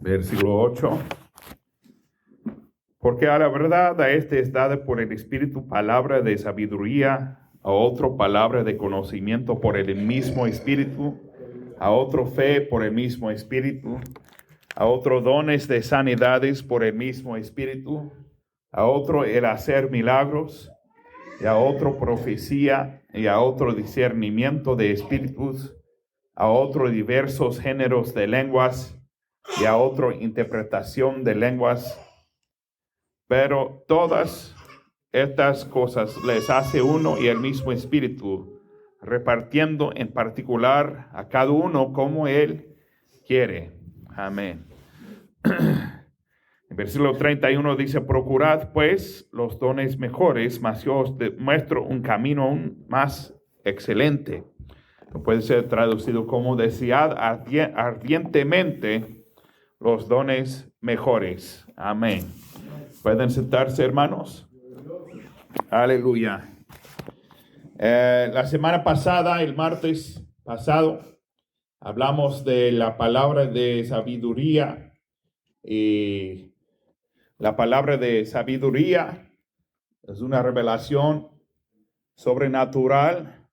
Versículo 8. Porque a la verdad a este es dada por el Espíritu palabra de sabiduría, a otro palabra de conocimiento por el mismo Espíritu, a otro fe por el mismo Espíritu, a otro dones de sanidades por el mismo Espíritu, a otro el hacer milagros, y a otro profecía, y a otro discernimiento de espíritus, a otro diversos géneros de lenguas, y a otro interpretación de lenguas. Pero todas estas cosas les hace uno y el mismo Espíritu, repartiendo en particular a cada uno como Él quiere. Amén. En versículo 31 dice, procurad pues los dones mejores, mas yo os muestro un camino aún más excelente. Puede ser traducido como desead ardientemente los dones mejores. Amén. ¿Pueden sentarse, hermanos? Aleluya. La semana pasada, el martes pasado, hablamos de la palabra de sabiduría. Y la palabra de sabiduría es una revelación sobrenatural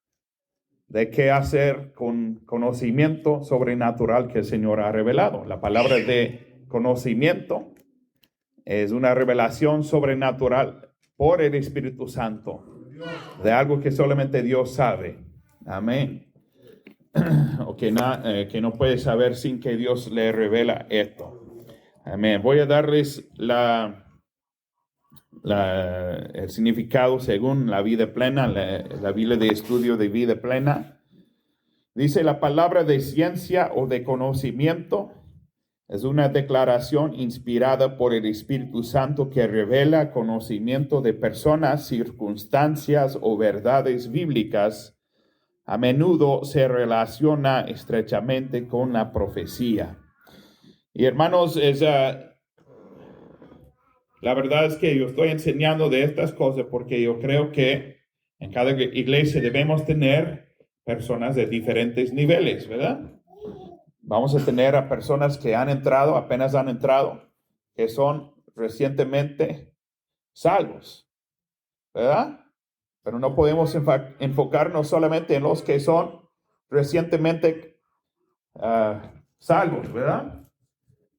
de qué hacer con conocimiento sobrenatural que el Señor ha revelado. La palabra de conocimiento es una revelación sobrenatural por el Espíritu Santo de algo que solamente Dios sabe. Amén. O que no puede saber sin que Dios le revela esto. Amén. Voy a darles el significado según la vida plena, la Biblia de estudio de vida plena. Dice la palabra de ciencia o de conocimiento. Es una declaración inspirada por el Espíritu Santo que revela conocimiento de personas, circunstancias o verdades bíblicas. A menudo se relaciona estrechamente con la profecía. Y hermanos, la verdad es que yo estoy enseñando de estas cosas porque yo creo que en cada iglesia debemos tener personas de diferentes niveles, ¿verdad? Vamos a tener a personas que apenas han entrado, que son recientemente salvos, ¿verdad? Pero no podemos enfocarnos solamente en los que son recientemente salvos, ¿verdad?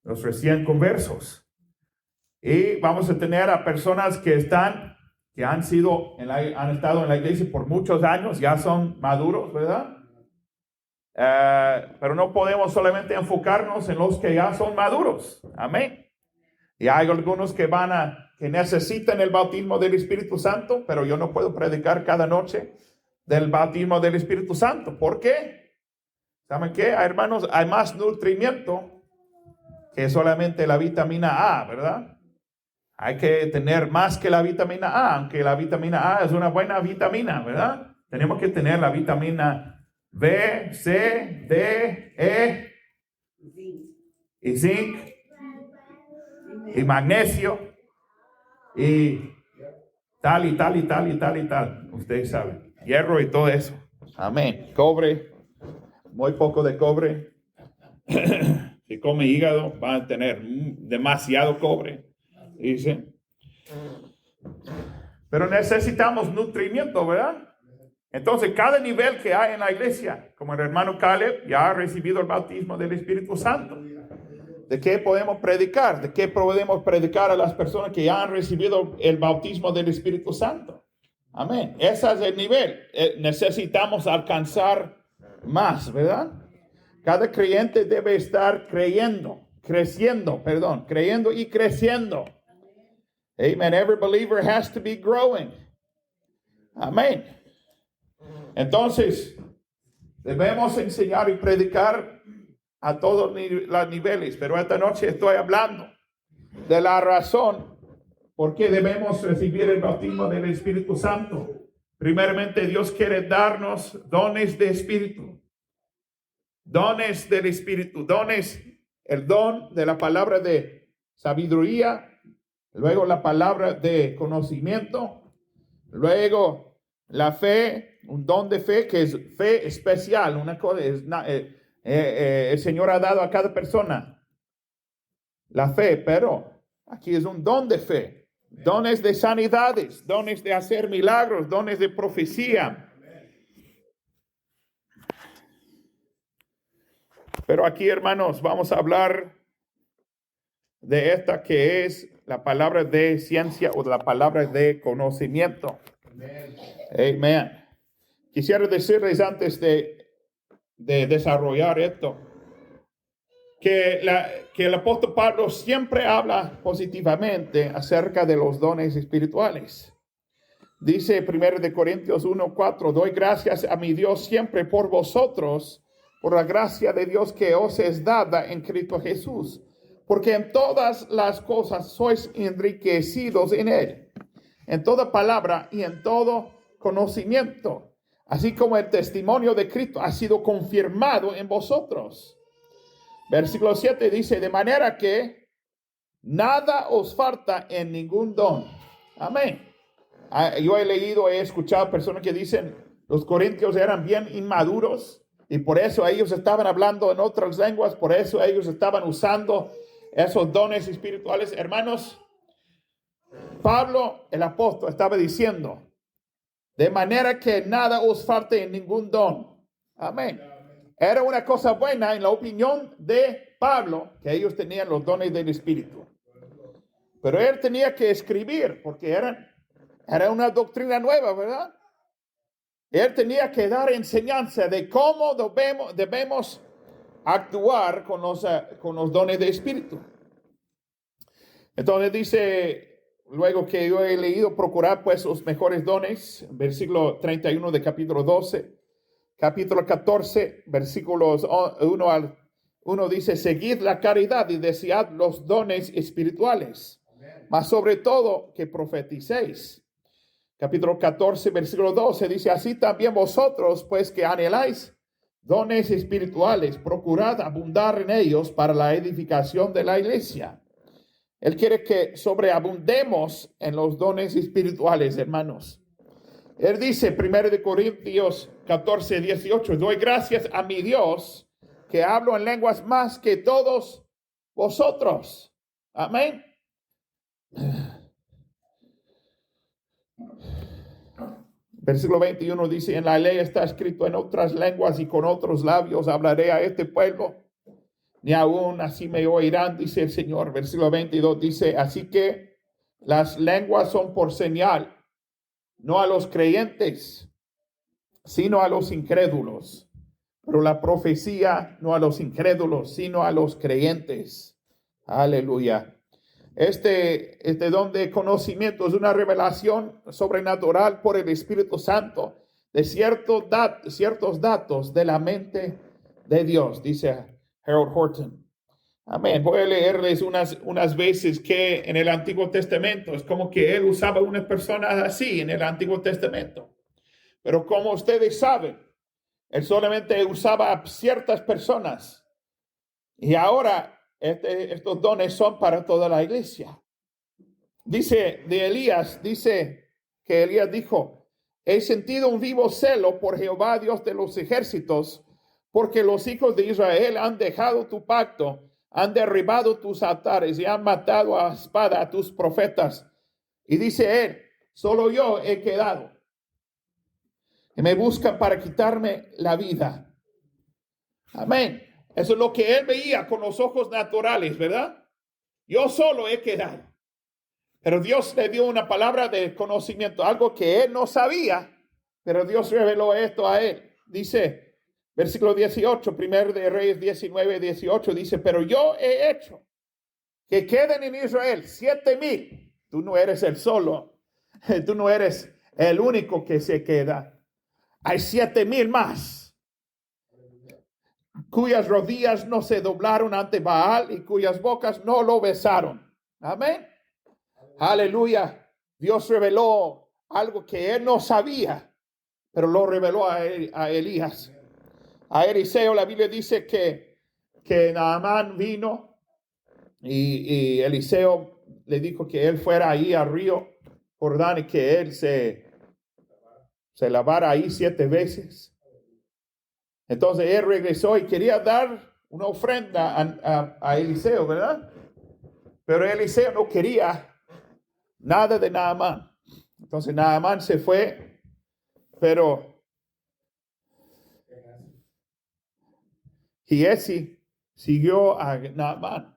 Los recién conversos. Y vamos a tener a personas que han estado en la iglesia por muchos años, ya son maduros, ¿verdad? Pero no podemos solamente enfocarnos en los que ya son maduros. Amén. Y hay algunos que necesitan el bautismo del Espíritu Santo, pero yo no puedo predicar cada noche del bautismo del Espíritu Santo. ¿Por qué? ¿Saben qué, hermanos? Hay más nutrimiento que solamente la vitamina A, ¿verdad? Hay que tener más que la vitamina A, aunque la vitamina A es una buena vitamina, ¿verdad? Tenemos que tener la vitamina B, C, D, E y zinc y magnesio y tal y tal y tal y tal y tal. Ustedes saben, hierro y todo eso. Amén. Cobre, muy poco de cobre. Si come hígado, van a tener demasiado cobre, dice. Pero necesitamos nutrimiento, ¿verdad? Entonces, cada nivel que hay en la iglesia, como el hermano Caleb, ya ha recibido el bautismo del Espíritu Santo. ¿De qué podemos predicar? ¿De qué podemos predicar a las personas que ya han recibido el bautismo del Espíritu Santo? Amén. Ese es el nivel. Necesitamos alcanzar más, ¿verdad? Cada creyente debe estar creyendo y creciendo. Amen. Every believer has to be growing. Amén. Entonces, debemos enseñar y predicar a todos los niveles, pero esta noche estoy hablando de la razón por qué debemos recibir el bautismo del Espíritu Santo. Primeramente, Dios quiere darnos dones de Espíritu. Dones del Espíritu, el don de la palabra de sabiduría, luego la palabra de conocimiento, luego la fe, un don de fe que es fe especial, una cosa el Señor ha dado a cada persona la fe, pero aquí es un don de fe. Dones de sanidades, dones de hacer milagros, dones de profecía. Pero aquí, hermanos, vamos a hablar de esta que es la palabra de ciencia o la palabra de conocimiento. Amén. Quisiera decirles antes de desarrollar esto, que el apóstol Pablo siempre habla positivamente acerca de los dones espirituales. Dice 1 Corintios 1:4, doy gracias a mi Dios siempre por vosotros, por la gracia de Dios que os es dada en Cristo Jesús, porque en todas las cosas sois enriquecidos en él, en toda palabra y en todo conocimiento, así como el testimonio de Cristo ha sido confirmado en vosotros. Versículo 7 dice, de manera que nada os falta en ningún don. Amén. Yo he escuchado personas que dicen, los corintios eran bien inmaduros y por eso ellos estaban hablando en otras lenguas, por eso ellos estaban usando esos dones espirituales. Hermanos, Pablo, el apóstol, estaba diciendo, de manera que nada os falte en ningún don. Amén. Era una cosa buena en la opinión de Pablo que ellos tenían los dones del Espíritu. Pero él tenía que escribir porque era una doctrina nueva, ¿verdad? Él tenía que dar enseñanza de cómo debemos actuar con los dones del Espíritu. Entonces dice, luego que yo he leído, procurar pues los mejores dones, versículo 31 de capítulo 12. Capítulo 14, versículos 1 dice, seguid la caridad y desead los dones espirituales, mas sobre todo que profeticéis. Capítulo 14, versículo 12 dice, así también vosotros, pues que anheláis dones espirituales, procurad abundar en ellos para la edificación de la iglesia. Él quiere que sobreabundemos en los dones espirituales, hermanos. Él dice, 1 Corintios 14, 18, doy gracias a mi Dios que hablo en lenguas más que todos vosotros. Amén. Versículo 21 dice, en la ley está escrito en otras lenguas y con otros labios hablaré a este pueblo. Ni aún así me oirán, dice el Señor. Versículo 22 dice, así que las lenguas son por señal, no a los creyentes, sino a los incrédulos. Pero la profecía no a los incrédulos, sino a los creyentes. Aleluya. Este don de conocimiento es una revelación sobrenatural por el Espíritu Santo de ciertos datos de la mente de Dios, dice Harold Horton. Amén. Voy a leerles unas veces que en el Antiguo Testamento es como que él usaba unas personas así en el Antiguo Testamento. Pero como ustedes saben, él solamente usaba a ciertas personas. Y ahora estos dones son para toda la iglesia. Dice de Elías, dice que Elías dijo, he sentido un vivo celo por Jehová, Dios de los ejércitos, porque los hijos de Israel han dejado tu pacto, han derribado tus altares y han matado a espada a tus profetas. Y dice él, solo yo he quedado. Y me buscan para quitarme la vida. Amén. Eso es lo que él veía con los ojos naturales, ¿verdad? Yo solo he quedado. Pero Dios le dio una palabra de conocimiento, algo que él no sabía, pero Dios reveló esto a él. Dice, versículo 18, 1 de Reyes 19, 18, dice, pero yo he hecho que queden en Israel 7,000. Tú no eres el solo, tú no eres el único que se queda. Hay 7,000 más, cuyas rodillas no se doblaron ante Baal y cuyas bocas no lo besaron. Amén. Aleluya. Dios reveló algo que él no sabía, pero lo reveló a Elías. A Eliseo la Biblia dice que Naamán vino y Eliseo le dijo que él fuera ahí al río Jordán y que él se lavara ahí 7 veces. Entonces él regresó y quería dar una ofrenda a Eliseo, ¿verdad? Pero Eliseo no quería nada de Naamán. Entonces Naamán se fue, pero Giesi siguió a Naamán.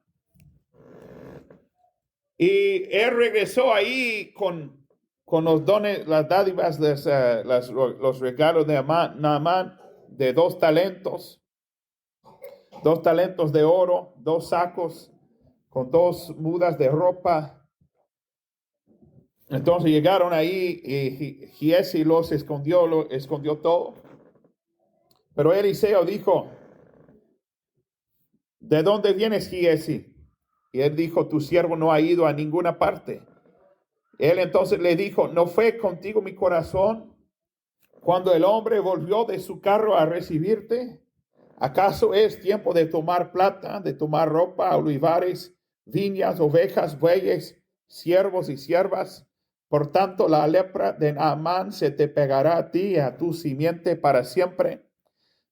Y él regresó ahí con los dones, las dádivas, los regalos de Naamán, de 2 talentos de oro, 2 sacos, con 2 mudas de ropa. Entonces llegaron ahí y Giesi los escondió todo. Pero Eliseo dijo, ¿de dónde vienes, Giesi? Y él dijo, tu siervo no ha ido a ninguna parte. Él entonces le dijo, ¿no fue contigo mi corazón cuando el hombre volvió de su carro a recibirte? ¿Acaso es tiempo de tomar plata, de tomar ropa, olivares, viñas, ovejas, bueyes, siervos y siervas? Por tanto, la lepra de Naamán se te pegará a ti y a tu simiente para siempre.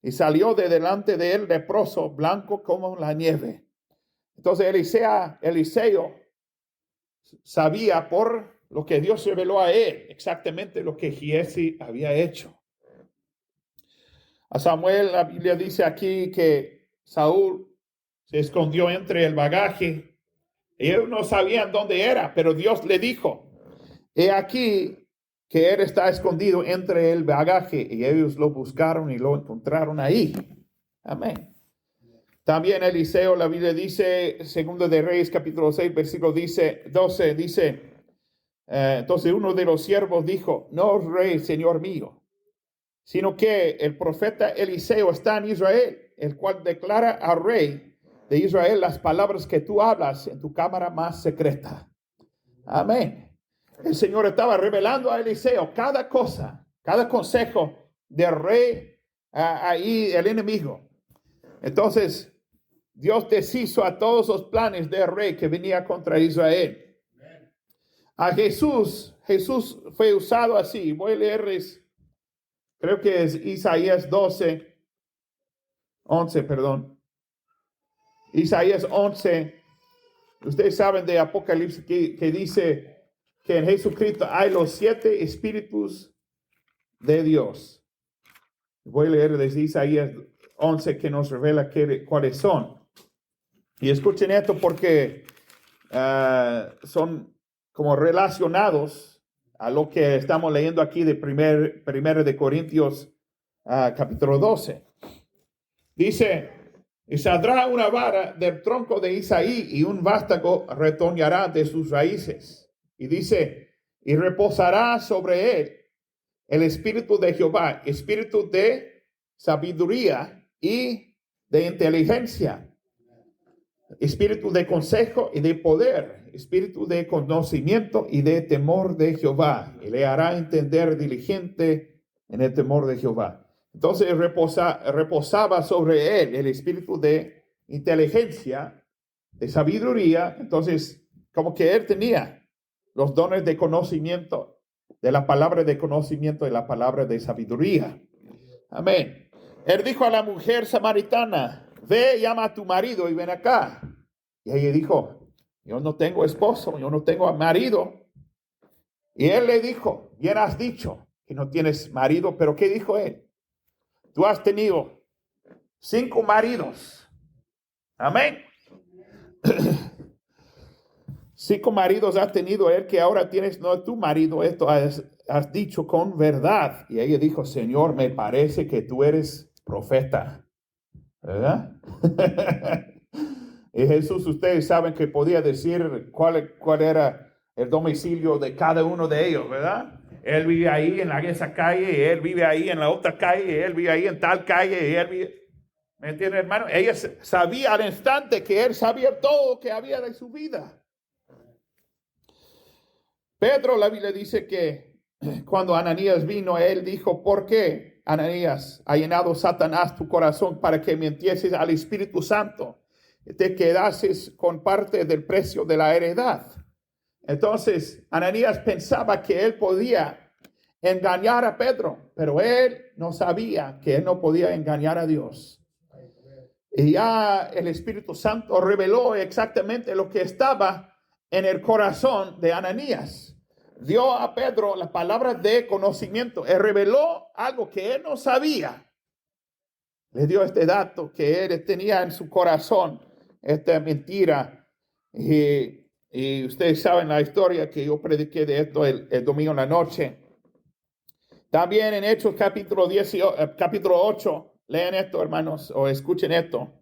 Y salió de delante de él leproso, blanco como la nieve. Entonces Eliseo sabía por lo que Dios reveló a él exactamente lo que Giesi había hecho. A Samuel, la Biblia dice aquí que Saúl se escondió entre el bagaje. Ellos no sabían dónde era, pero Dios le dijo, he aquí que él está escondido entre el bagaje, y ellos lo buscaron y lo encontraron ahí. Amén. También Eliseo, la Biblia dice, 2 de Reyes, capítulo 6, versículo 12, dice, entonces uno de los siervos dijo, no, rey, señor mío, sino que el profeta Eliseo está en Israel, el cual declara al rey de Israel las palabras que tú hablas en tu cámara más secreta. Amén. El Señor estaba revelando a Eliseo cada cosa, cada consejo del rey, ahí el enemigo. Entonces, Dios deshizo a todos los planes del rey que venía contra Israel. A Jesús fue usado así. Voy a leerles, creo que es Isaías 11, perdón. Isaías 11. Ustedes saben de Apocalipsis que dice que en Jesucristo hay los 7 espíritus de Dios. Voy a leer desde Isaías 11 que nos revela cuáles son. Y escuchen esto porque son como relacionados a lo que estamos leyendo aquí de 1 de Corintios capítulo 12. Dice, y saldrá una vara del tronco de Isaí y un vástago retoñará de sus raíces. Y dice, y reposará sobre él el espíritu de Jehová, espíritu de sabiduría y de inteligencia, espíritu de consejo y de poder, espíritu de conocimiento y de temor de Jehová, y le hará entender diligente en el temor de Jehová. Entonces reposaba sobre él el espíritu de inteligencia, de sabiduría. Entonces, como que él tenía los dones de conocimiento, de la palabra de conocimiento y la palabra de sabiduría. Amén. Él dijo a la mujer samaritana, ve, llama a tu marido y ven acá. Y ella dijo, yo no tengo esposo, yo no tengo marido. Y él le dijo, bien has dicho que no tienes marido, pero ¿qué dijo él? Tú has tenido 5 maridos. Amén. 5 maridos has tenido él, que ahora tienes, no es tu marido, esto has dicho con verdad. Y ella dijo, Señor, me parece que tú eres profeta. ¿Verdad? Y Jesús, ustedes saben que podía decir cuál era el domicilio de cada uno de ellos, ¿verdad? Él vive ahí en esa calle, y él vive ahí en la otra calle, y él vive ahí en tal calle, y él vive... ¿Me entiende, hermano? Ella sabía al instante que él sabía todo lo que había de su vida. Pedro, la Biblia dice que cuando Ananías vino, él dijo, ¿por qué, Ananías, ha llenado Satanás tu corazón para que mintieses al Espíritu Santo y te quedases con parte del precio de la heredad? Entonces, Ananías pensaba que él podía engañar a Pedro, pero él no sabía que él no podía engañar a Dios. Y ya el Espíritu Santo reveló exactamente lo que estaba en el corazón de Ananías. Dio a Pedro la palabra de conocimiento. Él reveló algo que él no sabía. Le dio este dato que él tenía en su corazón, esta mentira. Y ustedes saben la historia que yo prediqué de esto el domingo en la noche. También en Hechos capítulo 8, lean esto, hermanos, o escuchen esto,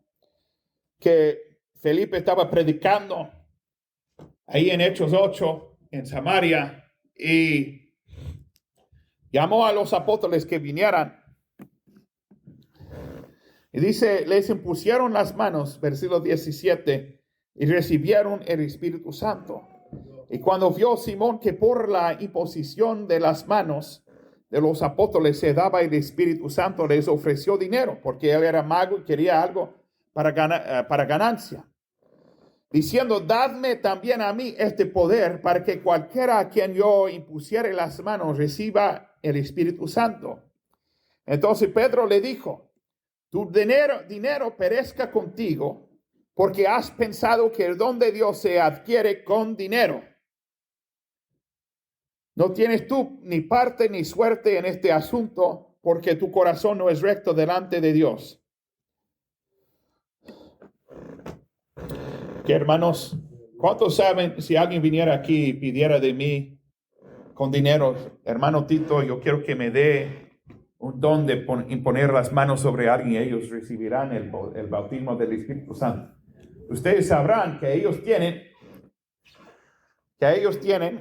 que Felipe estaba predicando ahí en Hechos 8, en Samaria, y llamó a los apóstoles que vinieran. Y dice, les impusieron las manos, versículo 17, y recibieron el Espíritu Santo. Y cuando vio Simón que por la imposición de las manos de los apóstoles se daba el Espíritu Santo, les ofreció dinero, porque él era mago y quería algo para ganancia, diciendo, dadme también a mí este poder, para que cualquiera a quien yo impusiere las manos reciba el Espíritu Santo. Entonces Pedro le dijo, tu dinero perezca contigo, porque has pensado que el don de Dios se adquiere con dinero. No tienes tú ni parte ni suerte en este asunto, porque tu corazón no es recto delante de Dios. Que hermanos, ¿cuántos saben si alguien viniera aquí y pidiera de mí con dinero, hermano Tito, yo quiero que me dé un don de imponer las manos sobre alguien y ellos recibirán el bautismo del Espíritu Santo? Ustedes sabrán que ellos tienen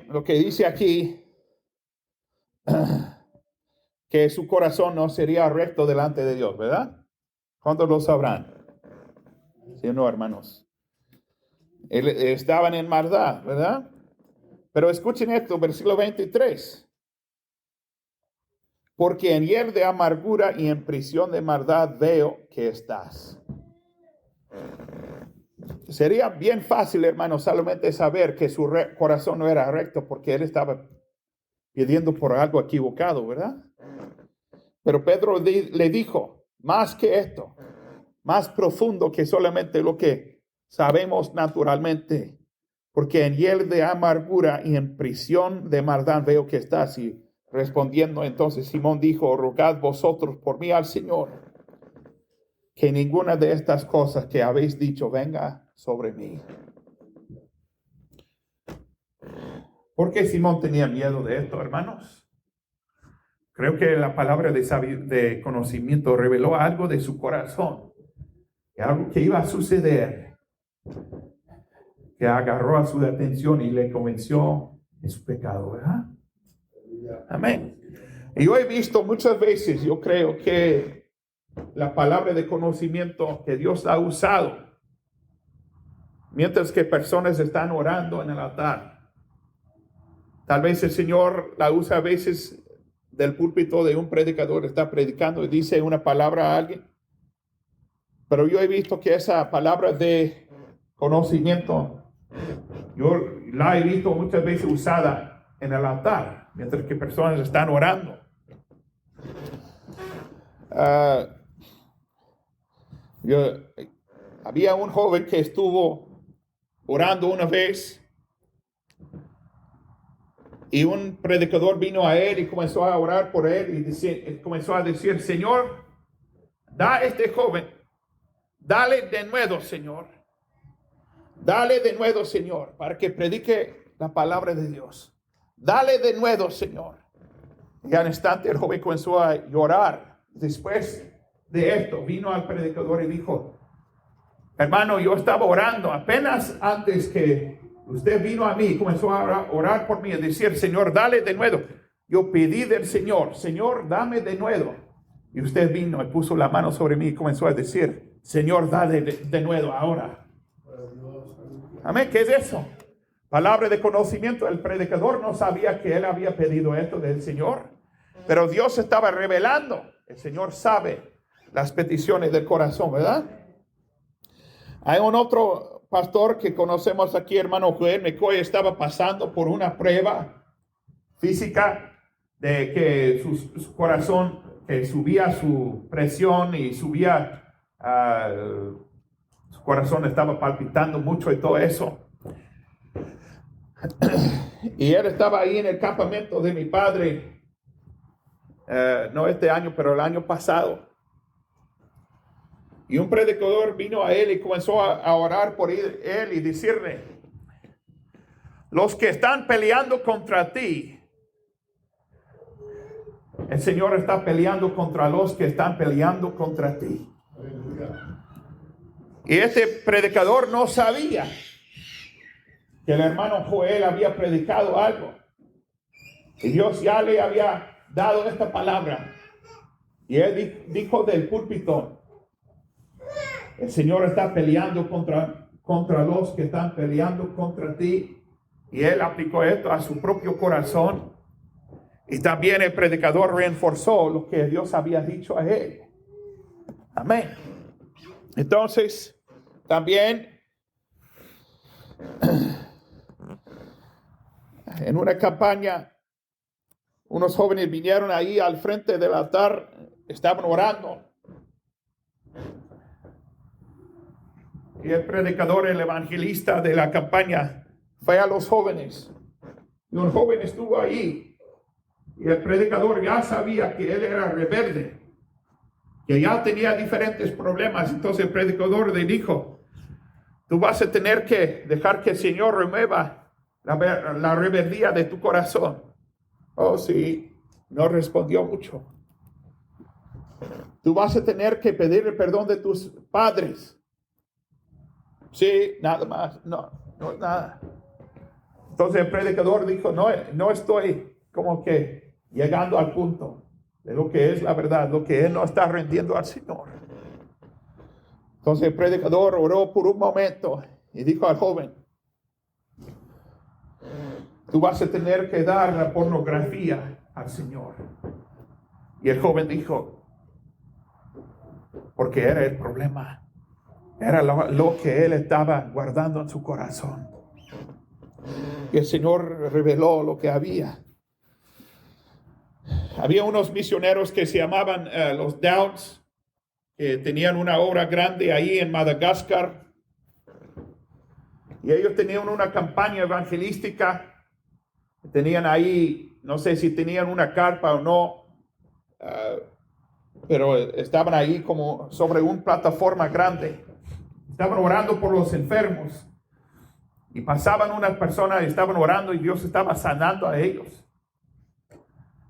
lo que dice aquí, que su corazón no sería recto delante de Dios, ¿verdad? ¿Cuántos lo sabrán? ¿Sí o no, hermanos? Estaban en maldad, ¿verdad? Pero escuchen esto, versículo 23. Porque en hiel de amargura y en prisión de maldad veo que estás. Sería bien fácil, hermanos, solamente saber que su corazón no era recto porque él estaba pidiendo por algo equivocado, ¿verdad? Pero Pedro le dijo, más que esto, más profundo que solamente lo que sabemos naturalmente, porque en hiel de amargura y en prisión de maldad veo que estás. Y respondiendo entonces Simón dijo, rogad vosotros por mí al Señor, que ninguna de estas cosas que habéis dicho venga sobre mí. ¿Por qué Simón tenía miedo de esto, hermanos? Creo que la palabra de conocimiento reveló algo de su corazón, algo que iba a suceder, que agarró a su atención y le convenció de su pecado, ¿verdad? Amén. Y yo he visto muchas veces, yo creo que la palabra de conocimiento que Dios ha usado, mientras que personas están orando en el altar, tal vez el Señor la usa a veces del púlpito de un predicador, está predicando y dice una palabra a alguien. Pero yo he visto que esa palabra de conocimiento, yo la he visto muchas veces usada en el altar, mientras que personas están orando. Había un joven que estuvo orando una vez y un predicador vino a él y comenzó a orar por él y comenzó a decir, Señor, da a este joven, dale de nuevo, Señor. Dale de nuevo, Señor, para que predique la palabra de Dios. Dale de nuevo, Señor. Y al instante el joven comenzó a llorar. Después de esto, vino al predicador y dijo, hermano, yo estaba orando apenas antes que usted vino a mí y comenzó a orar por mí, a decir, Señor, dale de nuevo. Yo pedí del Señor, Señor, dame de nuevo. Y usted vino y puso la mano sobre mí y comenzó a decir, Señor, dale de nuevo ahora. Amén, ¿qué es eso? Palabra de conocimiento. El predicador no sabía que él había pedido esto del Señor, pero Dios estaba revelando. El Señor sabe las peticiones del corazón, ¿verdad? Hay un otro pastor que conocemos aquí, hermano Joel McCoy, estaba pasando por una prueba física de que su corazón subía su presión y subía, su corazón estaba palpitando mucho y todo eso. Y él estaba ahí en el campamento de mi padre, no este año, pero el año pasado. Y un predicador vino a él y comenzó a orar por él y decirle: los que están peleando contra ti, el Señor está peleando contra los que están peleando contra ti. Y este predicador no sabía que el hermano Joel había predicado algo. Y Dios ya le había dado esta palabra. Y él dijo del púlpito: el Señor está peleando contra los que están peleando contra ti. Y él aplicó esto a su propio corazón. Y también el predicador reforzó lo que Dios había dicho a él. Amén. Entonces, también en una campaña, unos jóvenes vinieron ahí al frente del altar, estaban orando. Y el predicador, el evangelista de la campaña, fue a los jóvenes. Y un joven estuvo ahí. Y el predicador ya sabía que él era rebelde, que ya tenía diferentes problemas. Entonces el predicador le dijo: tú vas a tener que dejar que el Señor remueva la rebeldía de tu corazón. Oh, sí, no respondió mucho. Tú vas a tener que pedir el perdón de tus padres. Sí, nada más. No nada. Entonces el predicador dijo: no estoy como que llegando al punto de lo que es la verdad, lo que él no está rendiendo al Señor. Entonces el predicador oró por un momento y dijo al joven: tú vas a tener que dar la pornografía al Señor. Y el joven dijo: porque era el problema, era lo que él estaba guardando en su corazón. Y el Señor reveló lo que había. Había unos misioneros que se llamaban los Dowds, que tenían una obra grande ahí en Madagascar. Y ellos tenían una campaña evangelística. Tenían ahí, no sé si tenían una carpa o no, pero estaban ahí como sobre una plataforma grande. Estaban orando por los enfermos. Y pasaban unas personas y estaban orando y Dios estaba sanando a ellos.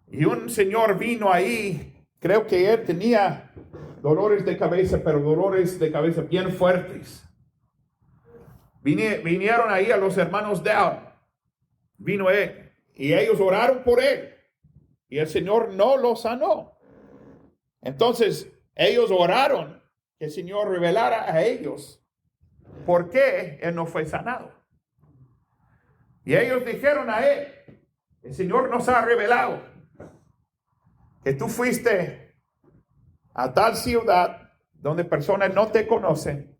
Y un señor vino ahí, creo que él tenía dolores de cabeza, pero dolores de cabeza bien fuertes. Vinieron ahí a los hermanos Down. Vino él y ellos oraron por él. Y el Señor no lo sanó. Entonces ellos oraron que el Señor revelara a ellos por qué él no fue sanado. Y ellos dijeron a él: el Señor nos ha revelado que tú fuiste a tal ciudad donde personas no te conocen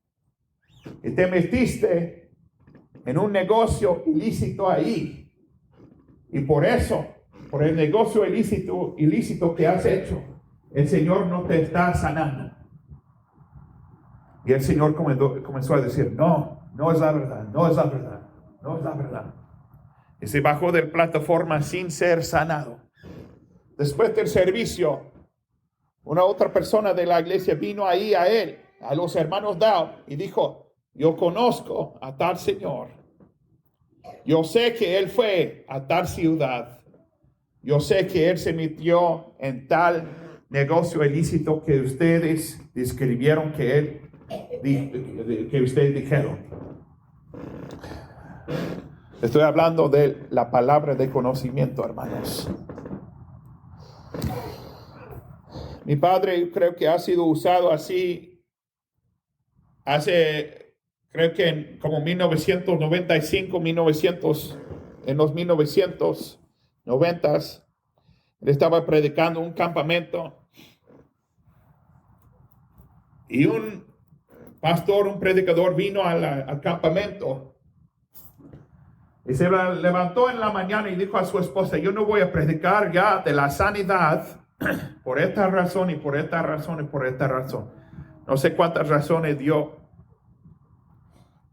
y te metiste en un negocio ilícito ahí. Y por eso, por el negocio ilícito que has hecho, el Señor no te está sanando. Y el Señor comenzó a decir: no es la verdad, no es la verdad, no es la verdad. Y se bajó de la plataforma sin ser sanado. Después del servicio, una otra persona de la iglesia vino ahí a él, a los hermanos Dow, y dijo: yo conozco a tal señor. Yo sé que él fue a tal ciudad. Yo sé que él se metió en tal negocio ilícito que ustedes describieron que ustedes dijeron. Estoy hablando de la palabra de conocimiento, hermanos. Mi padre creo que ha sido usado así creo que en como 1995, en los 1990s, él estaba predicando un campamento y un pastor, un predicador vino al campamento y se levantó en la mañana y dijo a su esposa: yo no voy a predicar ya de la sanidad por esta razón y por esta razón y por esta razón. No sé cuántas razones dio.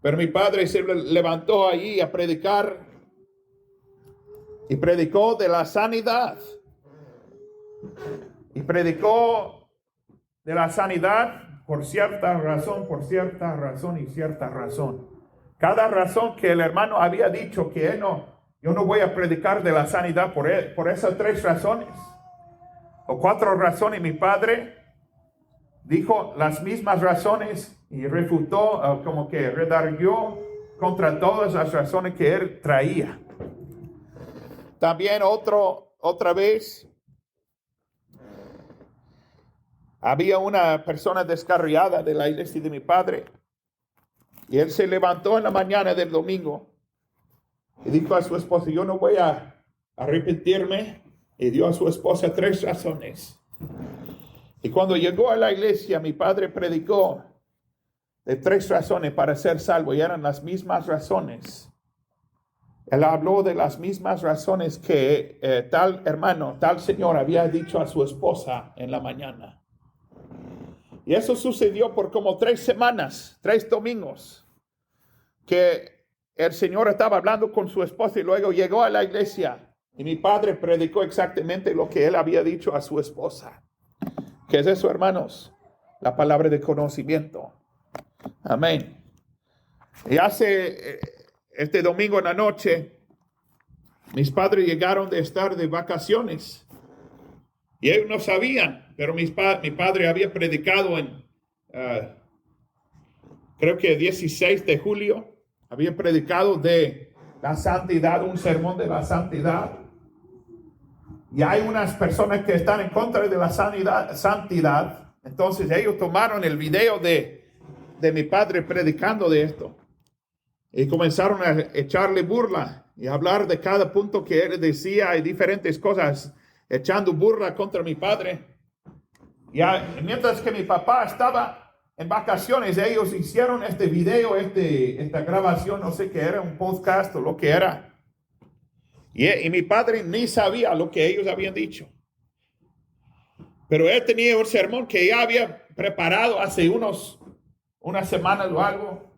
Pero mi padre se levantó ahí a predicar y predicó de la sanidad. Y predicó de la sanidad por cierta razón y cierta razón. Cada razón que el hermano había dicho que yo no voy a predicar de la sanidad por esas 3 razones o 4 razones. Mi padre dijo las mismas razones y refutó, como que redarguió contra todas las razones que él traía. También otra vez había una persona descarriada de la iglesia de mi padre. Y él se levantó en la mañana del domingo y dijo a su esposa, yo no voy a arrepentirme. Y dio a su esposa 3 razones. Y cuando llegó a la iglesia, mi padre predicó de 3 razones para ser salvo. Y eran las mismas razones. Él habló de las mismas razones que tal señor había dicho a su esposa en la mañana. Y eso sucedió por como 3 semanas, 3 domingos, que el Señor estaba hablando con su esposa y luego llegó a la iglesia y mi padre predicó exactamente lo que él había dicho a su esposa. ¿Qué es eso, hermanos? La palabra de conocimiento. Amén. Y este domingo en la noche, mis padres llegaron de estar de vacaciones. Y ellos no sabían, pero mi padre había predicado creo que 16 de julio, había predicado de la santidad, un sermón de la santidad. Y hay unas personas que están en contra de la santidad. Entonces ellos tomaron el video de mi padre predicando de esto. Y comenzaron a echarle burla y hablar de cada punto que él decía y diferentes cosas, echando burla contra mi padre. Y mientras que mi papá estaba en vacaciones, ellos hicieron este video, esta grabación, no sé qué era, un podcast o lo que era. Y mi padre ni sabía lo que ellos habían dicho. Pero él tenía un sermón que ya había preparado hace unas semanas o algo.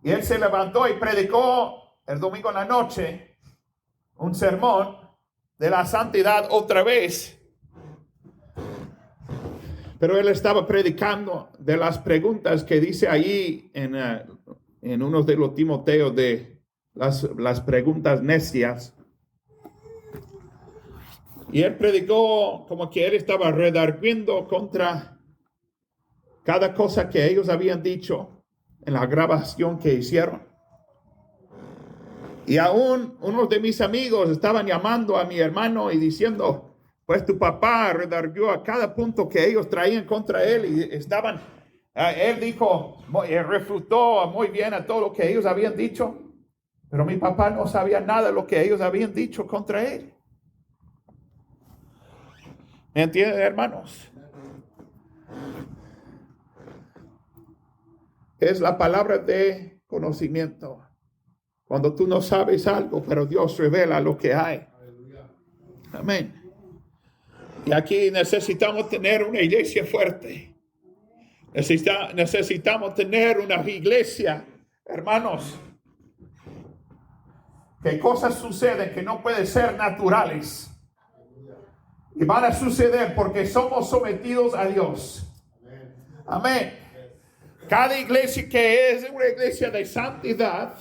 Y él se levantó y predicó el domingo en la noche un sermón de la santidad otra vez. Pero él estaba predicando de las preguntas que dice ahí en uno de los Timoteos de las preguntas necias. Y él predicó como que él estaba redarguiendo contra cada cosa que ellos habían dicho en la grabación que hicieron. Y aún unos de mis amigos estaban llamando a mi hermano y diciendo, pues tu papá redarguió a cada punto que ellos traían contra él. Y él dijo, refutó muy bien a todo lo que ellos habían dicho. Pero mi papá no sabía nada de lo que ellos habían dicho contra él. ¿Me entienden, hermanos? Es la palabra de conocimiento. Cuando tú no sabes algo, pero Dios revela lo que hay. Amén. Y aquí necesitamos tener una iglesia fuerte. Necesitamos tener una iglesia, hermanos, que cosas suceden que no pueden ser naturales. Y van a suceder porque somos sometidos a Dios. Amén. Cada iglesia que es una iglesia de santidad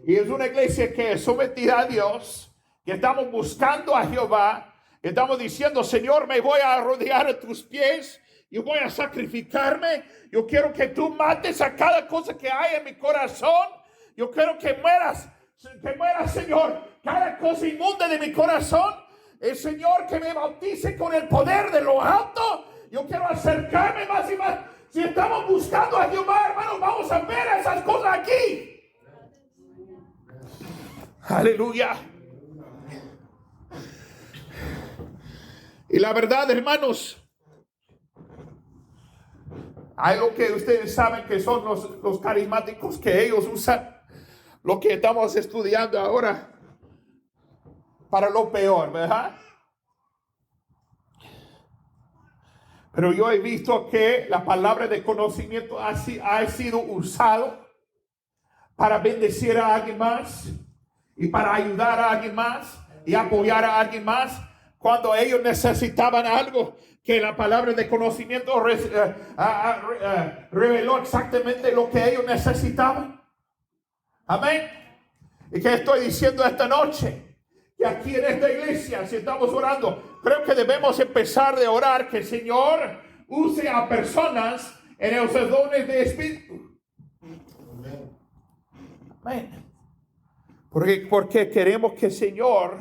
y es una iglesia que es sometida a Dios, que estamos buscando a Jehová, estamos diciendo, Señor, me voy a rodear a tus pies, yo voy a sacrificarme, yo quiero que tú mates a cada cosa que hay en mi corazón, yo quiero que mueras, Señor, cada cosa inmunda de mi corazón. El Señor que me bautice con el poder de lo alto. Yo quiero acercarme más y más. Si estamos buscando a Jehová, hermanos, vamos a ver esas cosas aquí. Aleluya. Y la verdad, hermanos, hay lo que ustedes saben que son los carismáticos que ellos usan. Lo que estamos estudiando ahora. Para lo peor, ¿verdad? Pero yo he visto que la palabra de conocimiento ha sido usado para bendecir a alguien más. y para ayudar a alguien más y apoyar a alguien más cuando ellos necesitaban algo que la palabra de conocimiento reveló exactamente lo que ellos necesitaban. Amén. ¿Y qué estoy diciendo esta noche? Que aquí en esta iglesia, si estamos orando, creo que debemos empezar de orar que el Señor use a personas en esos dones de espíritu. Amén. Porque queremos que el Señor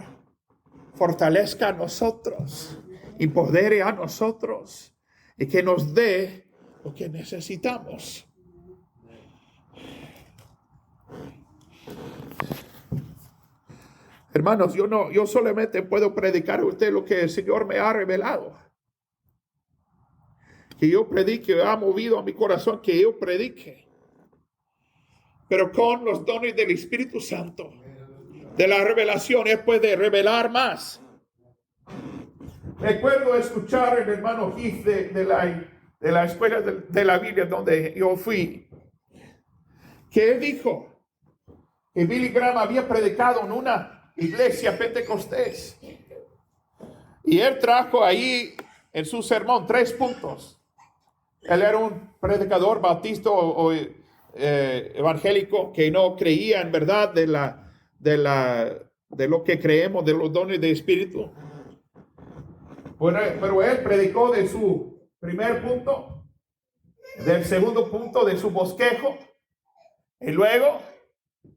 fortalezca a nosotros, empodere a nosotros y que nos dé lo que necesitamos. Hermanos, yo solamente puedo predicar a usted lo que el Señor me ha revelado. Que yo predique, ha movido a mi corazón que yo predique. Pero con los dones del Espíritu Santo, de la revelación, Él puede revelar más. Recuerdo escuchar al hermano Heath de la escuela de la Biblia donde yo fui, que él dijo que Billy Graham había predicado en una iglesia pentecostés. Y él trajo ahí en su sermón 3 puntos. Él era un predicador bautista o evangélico que no creía en verdad de lo que creemos, de los dones de espíritu. Pero él predicó de su primer punto, del segundo punto de su bosquejo, y luego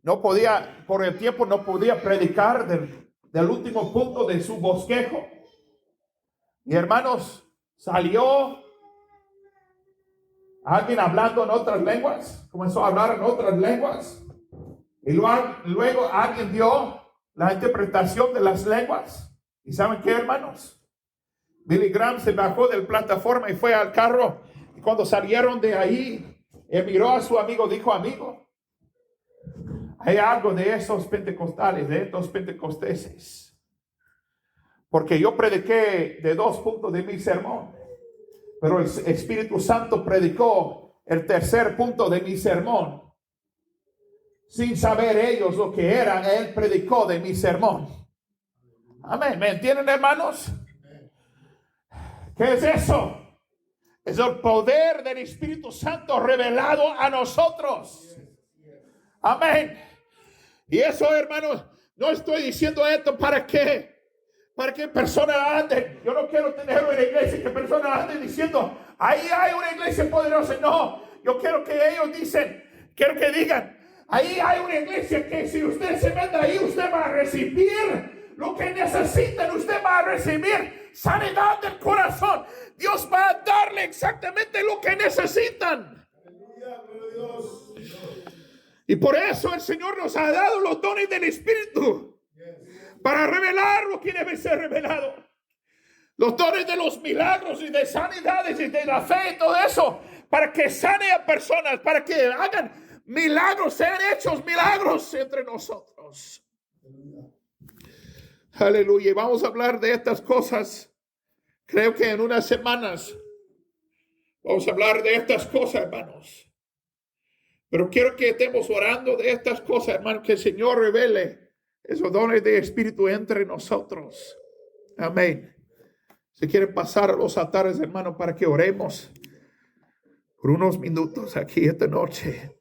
no podía, por el tiempo no podía predicar del último punto de su bosquejo. Y hermanos, salió alguien hablando en otras lenguas, comenzó a hablar en otras lenguas, y luego alguien dio la interpretación de las lenguas. ¿Y saben qué, hermanos? Billy Graham se bajó de la plataforma y fue al carro, y cuando salieron de ahí, él miró a su amigo, dijo: amigo, hay algo de esos pentecostales, de estos pentecosteses, porque yo prediqué de 2 puntos de mi sermón, pero el Espíritu Santo predicó el tercer punto de mi sermón. Sin saber ellos lo que era, Él predicó de mi sermón. Amén. ¿Me entienden, hermanos? ¿Qué es eso? Es el poder del Espíritu Santo revelado a nosotros. Amén. Y eso, hermanos, no estoy diciendo esto para que personas anden. Yo no quiero tener una iglesia que personas anden diciendo: ahí hay una iglesia poderosa. No, yo quiero que ellos quiero que digan: ahí hay una iglesia que si usted se mete ahí, usted va a recibir lo que necesitan. Usted va a recibir sanidad del corazón. Dios va a darle exactamente lo que necesitan. Y por eso el Señor nos ha dado los dones del Espíritu, para revelar lo que debe ser revelado. Los dones de los milagros y de sanidades y de la fe y todo eso, para que sane a personas, para que hagan milagros, sean hechos milagros entre nosotros. Aleluya. Y vamos a hablar de estas cosas. Creo que en unas semanas vamos a hablar de estas cosas, hermanos. Pero quiero que estemos orando de estas cosas, hermano, que el Señor revele esos dones de espíritu entre nosotros. Amén. Si quieren pasar a los altares, hermano, para que oremos por unos minutos aquí esta noche.